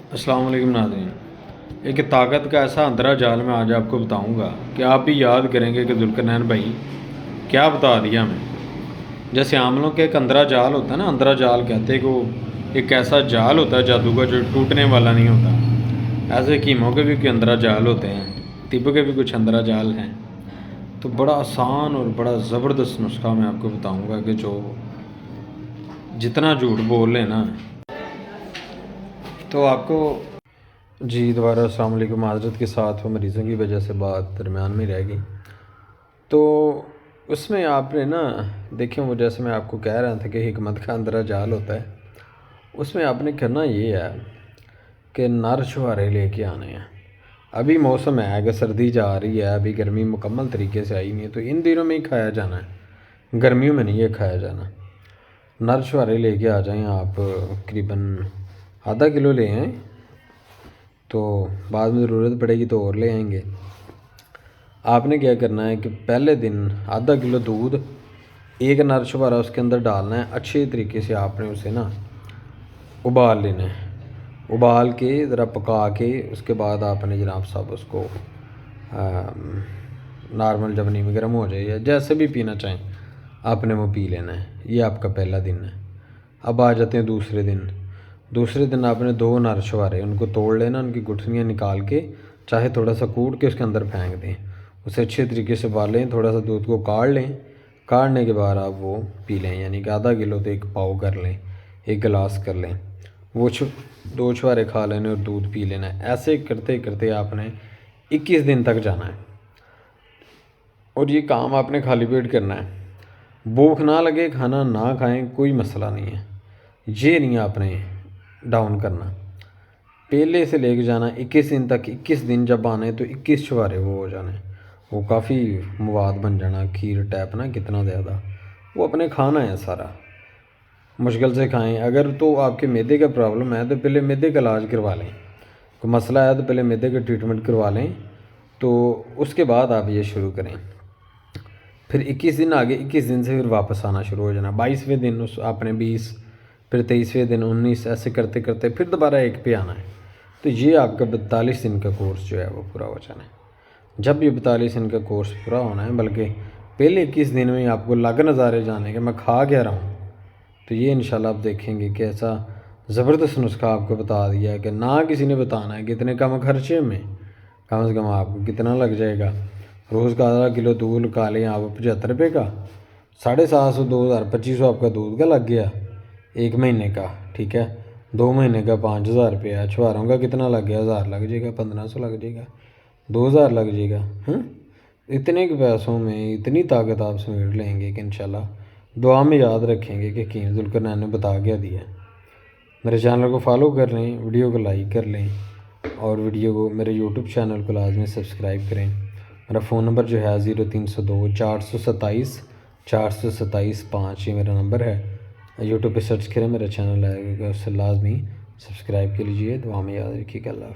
अस्सलाम वालेकुम नाज़रीन। एक ताकत का ऐसा अंतरा जाल मैं आज आपको बताऊंगा कि आप भी याद करेंगे कि ज़ुल्करनैन भाई क्या बता दिया हमें। जैसे आमलों के एक अंतरा जाल होता है ना, अंतरा जाल कहते हैं कि वो एक ऐसा जाल होता है जादू का जो टूटने वाला नहीं होता। ऐसे कीमों के भी कोई अंतरा जाल होते हैं, तिब के भी कुछ अंतरा जाल हैं। तो बड़ा आसान और बड़ा ज़बरदस्त नुस्खा मैं आपको बताऊँगा कि जो जितना झूठ बोल लें ना तो आपको जी दोबारा अस्सलाम वालेकुम। माज़रत के साथ वो मरीज़ों की वजह से बात दरमियान में रह गई। तो उसमें आपने ना देखें, वो जैसे मैं आपको कह रहा था कि हिकमत का अंदर जाल होता है, उसमें आपने करना ये है कि नर छुहारे लेके आने हैं। अभी मौसम है कि सर्दी जा रही है, अभी गर्मी मुकम्मल तरीके से आई नहीं है, तो इन दिनों में ही खाया जाना है, गर्मियों में नहीं ये खाया जाना। नर छुहारे लेके आ जाएँ आप, करीबन आधा किलो ले आएँ, तो बाद में ज़रूरत पड़ेगी तो और ले आएंगे। आपने क्या करना है कि पहले दिन आधा किलो दूध, एक नर छुहारा उसके अंदर डालना है। अच्छे तरीके से आपने उसे ना उबाल लेना है, उबाल के ज़रा पका के उसके बाद आपने जनाब साहब उसको नॉर्मल जब नीम गर्म हो जाए या जैसे भी पीना चाहें आपने वो पी लेना है। ये आपका पहला दिन है। अब आ जाते हैं दूसरे दिन। दूसरे दिन आपने दो नर छुहारे उनको तोड़ लेना, उनकी गुठलियाँ निकाल के चाहे थोड़ा सा कूट के उसके अंदर फेंक दें, उसे अच्छे तरीके से उबालें, थोड़ा सा दूध को काढ़ लें। काढ़ने के बाद आप वो पी लें, यानी कि आधा किलो तो एक पाव कर लें, एक गिलास कर लें, वो दो छुहारे खा लेने और दूध पी लेना है। ऐसे करते करते आपने 21 दिन तक जाना है और ये काम आपने खाली पेट करना है। भूख ना लगे, खाना ना खाएं, कोई मसला नहीं है, ये नहीं आपने डाउन करना। पहले से लेके जाना 21 दिन तक। 21 दिन जब आने तो 21 छुहारे वो हो जाने, वो काफ़ी मवाद बन जाना, खीर टाइप ना, कितना ज़्यादा वो अपने खाना है सारा। मुश्किल से खाएं। अगर तो आपके मैदे का प्रॉब्लम है तो पहले मैदे का इलाज करवा लें, कोई मसला है तो पहले मैदे का ट्रीटमेंट करवा लें, तो उसके बाद आप ये शुरू करें। फिर 21 दिन आगे, 21 दिन से फिर वापस आना शुरू हो जाना। 22वें दिन उस आपने 20, फिर 23वें दिन 19, ऐसे करते करते फिर दोबारा एक पे आना है। तो ये आपका 42 दिन का कोर्स जो है वो पूरा हो जाना है। जब ये 42 दिन का कोर्स पूरा होना है, बल्कि पहले 21 दिन में आपको लग नज़ारे जाने के मैं खा क्या रहा हूँ, तो ये इंशाल्लाह आप देखेंगे कि ऐसा ज़बरदस्त नुस्खा आपको बता दिया है कि ना किसी ने बताना है कि इतने कम खर्चे में कम से कम आपको कितना लग जाएगा। रोज़ का आधा किलो दूध निकाल लें आप 75 रुपये का, 750 2000 2500 आपका दूध का लग गया एक महीने का, ठीक है। 2 महीने का 5000 रुपया, छुहारों का कितना लग गया, 1000 लग जाएगा, 1500 लग जाएगा, 2000 लग जाएगा। हाँ, इतने के पैसों में इतनी ताकत आप समेट लेंगे कि इंशाल्लाह दुआ में याद रखेंगे कि कीम ज़ुल्करनैन ने बता क्या दिया। मेरे चैनल को फॉलो कर लें, वीडियो को लाइक कर लें और वीडियो को मेरे यूट्यूब चैनल को लाजमी सब्सक्राइब करें। मेरा फ़ोन नंबर जो है 0302 427 427 5, ये मेरा नंबर है। यूट्यूब पे सर्च करें, मेरा चैनल आएगा, उससे लाजमी सब्सक्राइब कर लीजिए। दुआ में याद रखिएगा। अल्लाह।